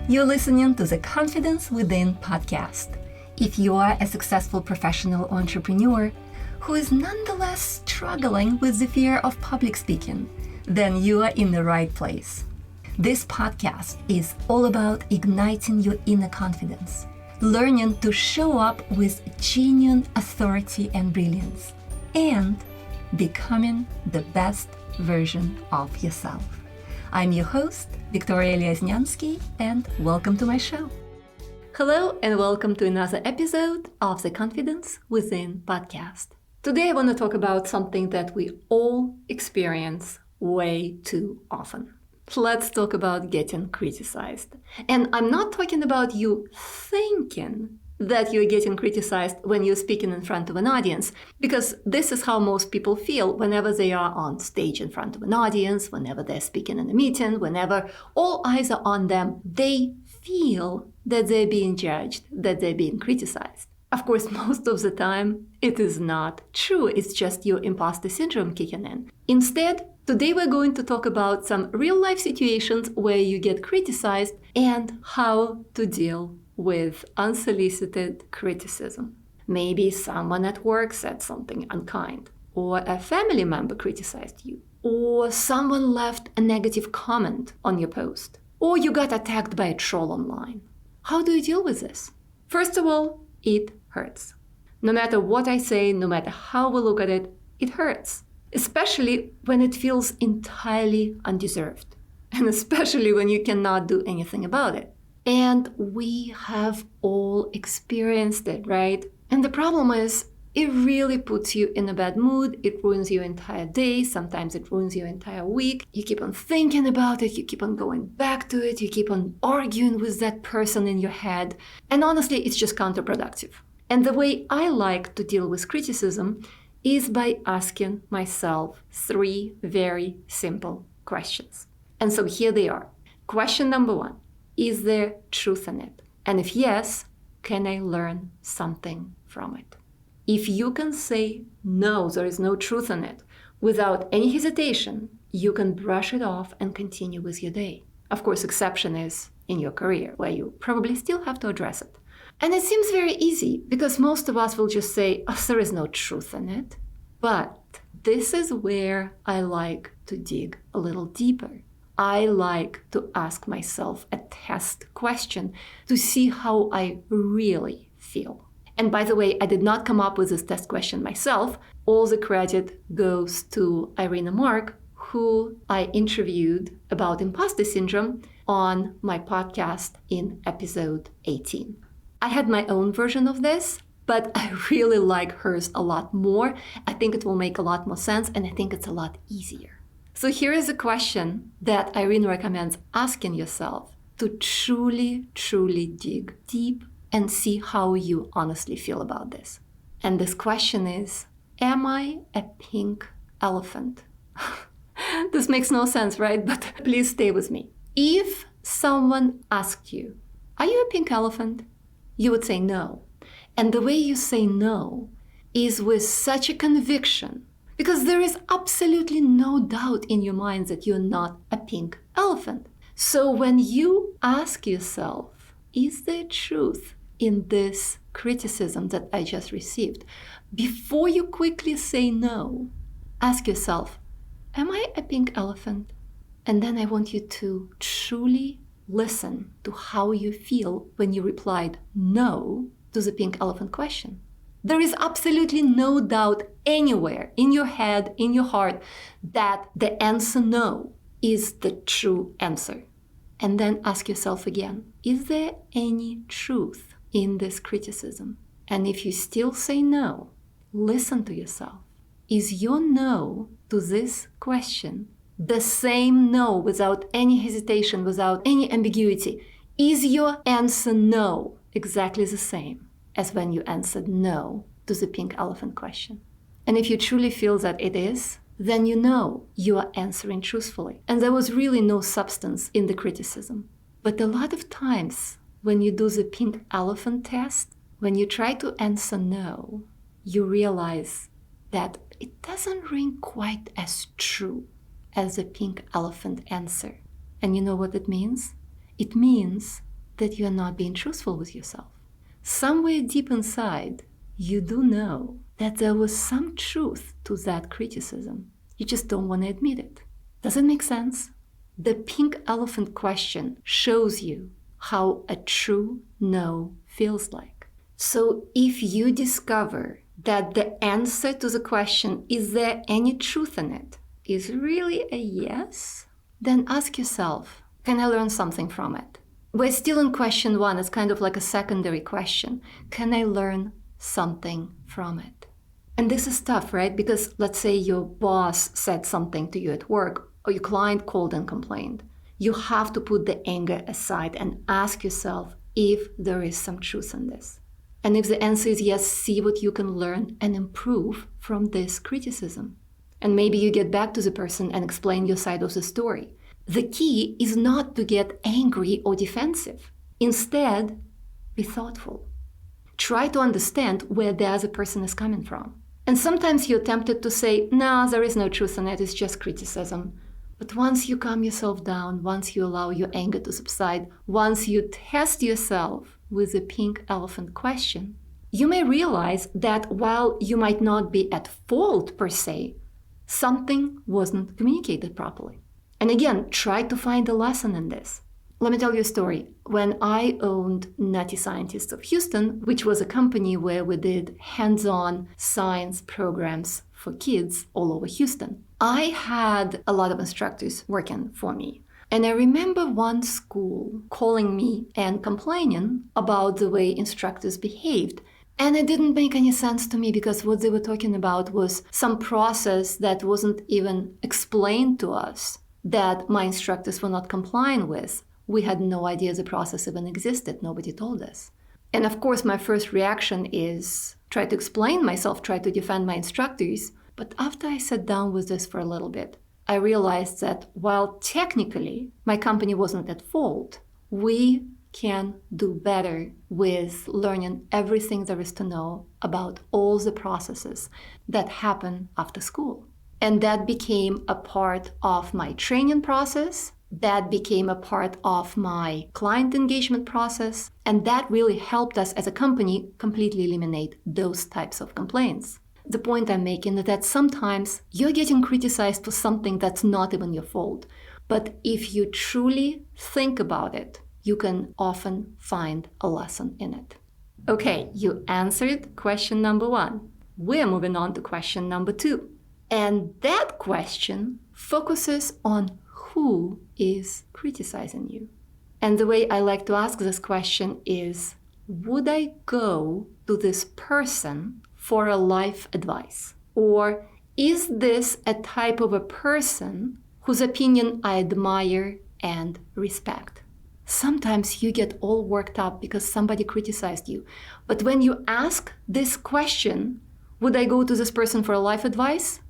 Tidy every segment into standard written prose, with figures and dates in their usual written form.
You're listening to the Confidence Within podcast. If you are a successful professional entrepreneur who is nonetheless struggling with the fear of public speaking, then you are in the right place. This podcast is all about igniting your inner confidence, learning to show up with genuine authority and brilliance, and becoming the best version of yourself. I'm your host, Victoria Lesnyansky, and welcome to my show. Hello, and welcome to another episode of the Confidence Within podcast. Today I want to talk about something that we all experience way too often. Let's talk about getting criticized. And I'm not talking about you thinking that you're getting criticized when you're speaking in front of an audience, because this is how most people feel whenever they are on stage in front of an audience, whenever they're speaking in a meeting, whenever all eyes are on them, they feel that they're being judged, that they're being criticized. Of course, most of the time, it is not true. It's just your imposter syndrome kicking in. Instead, today we're going to talk about some real-life situations where you get criticized and how to deal with unsolicited criticism. Maybe someone at work said something unkind, or a family member criticized you, or someone left a negative comment on your post, or you got attacked by a troll online. How do you deal with this? First of all, it hurts. No matter what I say, no matter how we look at it, it hurts. Especially when it feels entirely undeserved. And especially when you cannot do anything about it. And we have all experienced it, right? And the problem is, it really puts you in a bad mood. It ruins your entire day. Sometimes it ruins your entire week. You keep on thinking about it. You keep on going back to it. You keep on arguing with that person in your head. And honestly, it's just counterproductive. And the way I like to deal with criticism is by asking myself 3 very simple questions. And so here they are. Question number 1, is there truth in it? And if yes, can I learn something from it? If you can say, no, there is no truth in it, without any hesitation, you can brush it off and continue with your day. Of course, exception is in your career, where you probably still have to address it. And it seems very easy, because most of us will just say, oh, there is no truth in it. But this is where I like to dig a little deeper. I like to ask myself a test question to see how I really feel. And by the way, I did not come up with this test question myself. All the credit goes to Irina Mark, who I interviewed about imposter syndrome on my podcast in episode 18. I had my own version of this, but I really like hers a lot more. I think it will make a lot more sense, and I think it's a lot easier. So here is a question that Irene recommends asking yourself to truly, truly dig deep and see how you honestly feel about this. And this question is, am I a pink elephant? This makes no sense, right? But please stay with me. If someone asked you, are you a pink elephant? You would say no. And the way you say no is with such a conviction, because there is absolutely no doubt in your mind that you're not a pink elephant. So when you ask yourself, is there truth in this criticism that I just received? Before you quickly say no, ask yourself, am I a pink elephant? And then I want you to truly listen to how you feel when you replied no to the pink elephant question. There is absolutely no doubt anywhere in your head, in your heart, that the answer no is the true answer. And then ask yourself again, is there any truth in this criticism? And if you still say no, listen to yourself. Is your no to this question the same no without any hesitation, without any ambiguity? Is your answer no exactly the same as when you answered no to the pink elephant question? And if you truly feel that it is, then you know you are answering truthfully. And there was really no substance in the criticism. But a lot of times when you do the pink elephant test, when you try to answer no, you realize that it doesn't ring quite as true as the pink elephant answer. And you know what it means? It means that you're not being truthful with yourself. Somewhere deep inside, you do know that there was some truth to that criticism. You just don't want to admit it. Does it make sense? The pink elephant question shows you how a true no feels like. So if you discover that the answer to the question, is there any truth in it, is really a yes, then ask yourself, can I learn something from it? We're still in question one. It's kind of like a secondary question. Can I learn something from it? And this is tough, right? Because let's say your boss said something to you at work, or your client called and complained. You have to put the anger aside and ask yourself if there is some truth in this. And if the answer is yes, see what you can learn and improve from this criticism. And maybe you get back to the person and explain your side of the story. The key is not to get angry or defensive. Instead, be thoughtful. Try to understand where the other person is coming from. And sometimes you're tempted to say, no, there is no truth in it, it's just criticism. But once you calm yourself down, once you allow your anger to subside, once you test yourself with the pink elephant question, you may realize that while you might not be at fault per se, something wasn't communicated properly. And again, try to find a lesson in this. Let me tell you a story. When I owned Nutty Scientists of Houston, which was a company where we did hands-on science programs for kids all over Houston, I had a lot of instructors working for me. And I remember one school calling me and complaining about the way instructors behaved. And it didn't make any sense to me because what they were talking about was some process that wasn't even explained to us, that my instructors were not complying with. We had no idea the process even existed. Nobody told us. And of course, my first reaction is try to explain myself, try to defend my instructors. But after I sat down with this for a little bit, I realized that while technically my company wasn't at fault, we can do better with learning everything there is to know about all the processes that happen after school. And that became a part of my training process. That became a part of my client engagement process. And that really helped us as a company completely eliminate those types of complaints. The point I'm making is that sometimes you're getting criticized for something that's not even your fault. But if you truly think about it, you can often find a lesson in it. Okay, you answered question number one. We're moving on to question number two. And that question focuses on who is criticizing you. And the way I like to ask this question is, would I go to this person for a life advice? Or is this a type of a person whose opinion I admire and respect? Sometimes you get all worked up because somebody criticized you. But when you ask this question, would I go to this person for a life advice?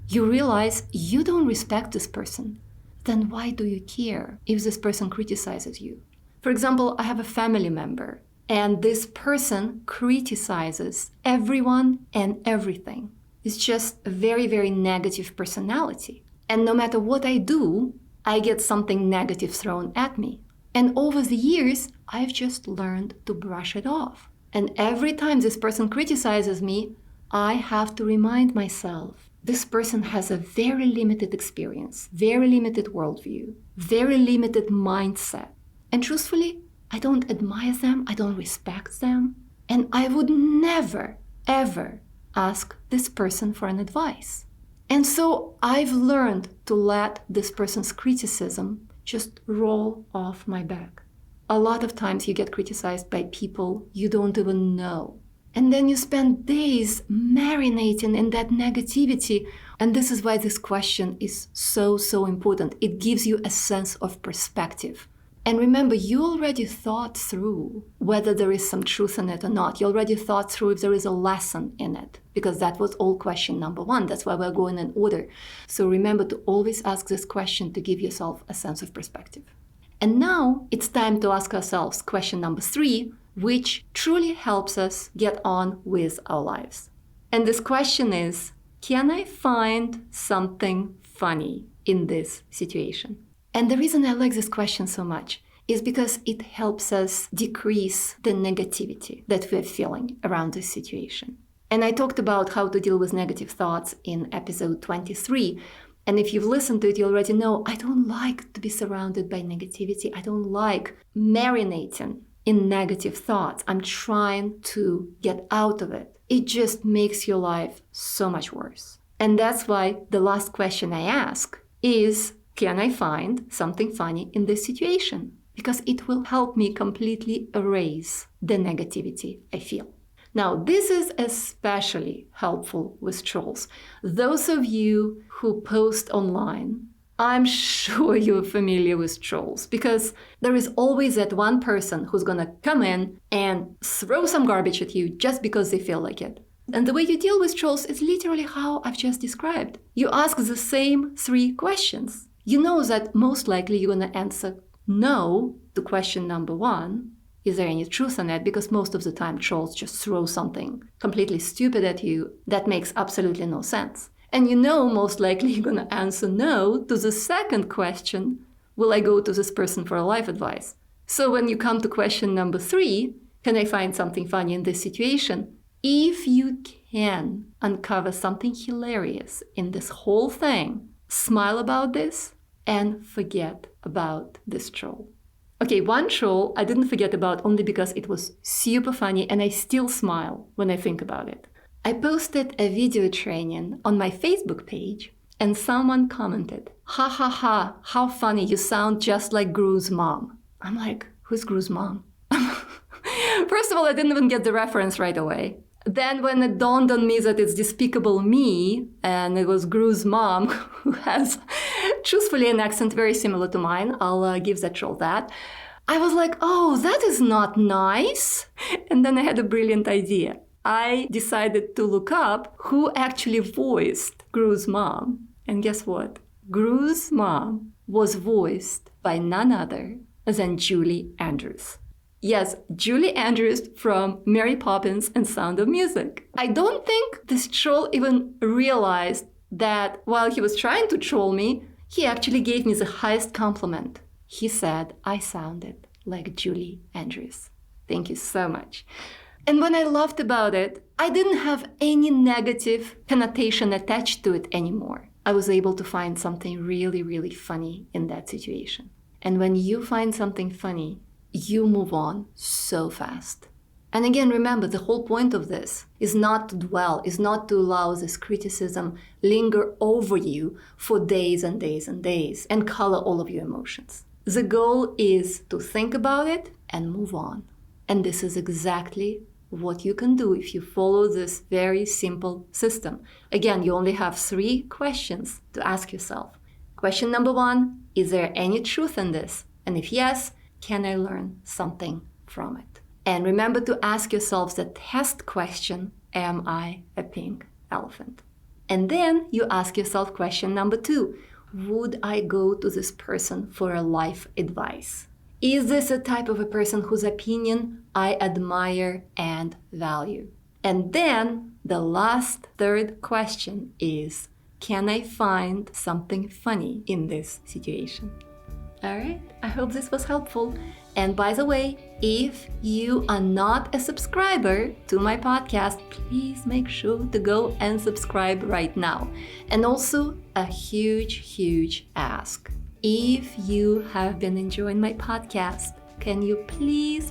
You realize you don't respect this person. Then why do you care if this person criticizes you? For example, I have a family member, and this person criticizes everyone and everything. It's just a very, very negative personality. And no matter what I do, I get something negative thrown at me. And over the years, I've just learned to brush it off. And every time this person criticizes me, I have to remind myself, this person has a very limited experience, very limited worldview, very limited mindset. And truthfully, I don't admire them, I don't respect them, and I would never, ever ask this person for an advice. And so I've learned to let this person's criticism just roll off my back. A lot of times you get criticized by people you don't even know. And then you spend days marinating in that negativity. And this is why this question is so, so important. It gives you a sense of perspective. And remember, you already thought through whether there is some truth in it or not. You already thought through if there is a lesson in it, because that was all question number one. That's why we're going in order. So remember to always ask this question to give yourself a sense of perspective. And now it's time to ask ourselves question number three, which truly helps us get on with our lives. And this question is, can I find something funny in this situation? And the reason I like this question so much is because it helps us decrease the negativity that we're feeling around this situation. And I talked about how to deal with negative thoughts in episode 23. And if you've listened to it, you already know I don't like to be surrounded by negativity. I don't like marinating in negative thoughts. I'm trying to get out of it. It just makes your life so much worse. And that's why the last question I ask is, can I find something funny in this situation? Because it will help me completely erase the negativity I feel. Now, this is especially helpful with trolls. Those of you who post online, I'm sure you're familiar with trolls because there is always that one person who's going to come in and throw some garbage at you just because they feel like it. And the way you deal with trolls is literally how I've just described. You ask the same 3 questions. You know that most likely you're going to answer no to question number 1. Is there any truth in it? Because most of the time trolls just throw something completely stupid at you that makes absolutely no sense. And you know most likely you're going to answer no to the second question, will I go to this person for a life advice? So when you come to question number 3, can I find something funny in this situation? If you can uncover something hilarious in this whole thing, smile about this and forget about this troll. Okay, one troll I didn't forget about only because it was super funny and I still smile when I think about it. I posted a video training on my Facebook page and someone commented, "Ha ha ha, how funny, you sound just like Gru's mom." I'm like, who's Gru's mom? First of all, I didn't even get the reference right away. Then when it dawned on me that it's Despicable Me and it was Gru's mom who has truthfully an accent very similar to mine, I'll give that troll that. I was like, oh, that is not nice. And then I had a brilliant idea. I decided to look up who actually voiced Gru's mom. And guess what? Gru's mom was voiced by none other than Julie Andrews. Yes, Julie Andrews from Mary Poppins and Sound of Music. I don't think this troll even realized that while he was trying to troll me, he actually gave me the highest compliment. He said I sounded like Julie Andrews. Thank you so much. And when I laughed about it, I didn't have any negative connotation attached to it anymore. I was able to find something really, really funny in that situation. And when you find something funny, you move on so fast. And again, remember, the whole point of this is not to dwell, is not to allow this criticism linger over you for days and days and days and color all of your emotions. The goal is to think about it and move on. And this is exactly what you can do if you follow this very simple system. Again, you only have 3 questions to ask yourself. Question number 1, is there any truth in this? And if yes, can I learn something from it? And remember to ask yourselves the test question, am I a pink elephant? And then you ask yourself question number 2, would I go to this person for a life advice? Is this a type of a person whose opinion I admire and value? And then the last 3rd question is, can I find something funny in this situation? All right, I hope this was helpful. And by the way, if you are not a subscriber to my podcast, please make sure to go and subscribe right now. And also a huge, huge ask. If you have been enjoying my podcast, can you please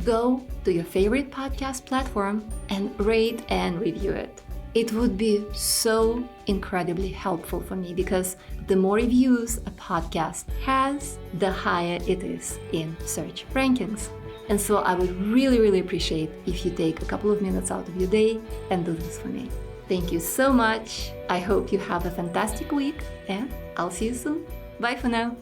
go to your favorite podcast platform and rate and review it? It would be so incredibly helpful for me because the more reviews a podcast has, the higher it is in search rankings. And so I would really, really appreciate if you take a couple of minutes out of your day and do this for me. Thank you so much. I hope you have a fantastic week and I'll see you soon. Bye for now.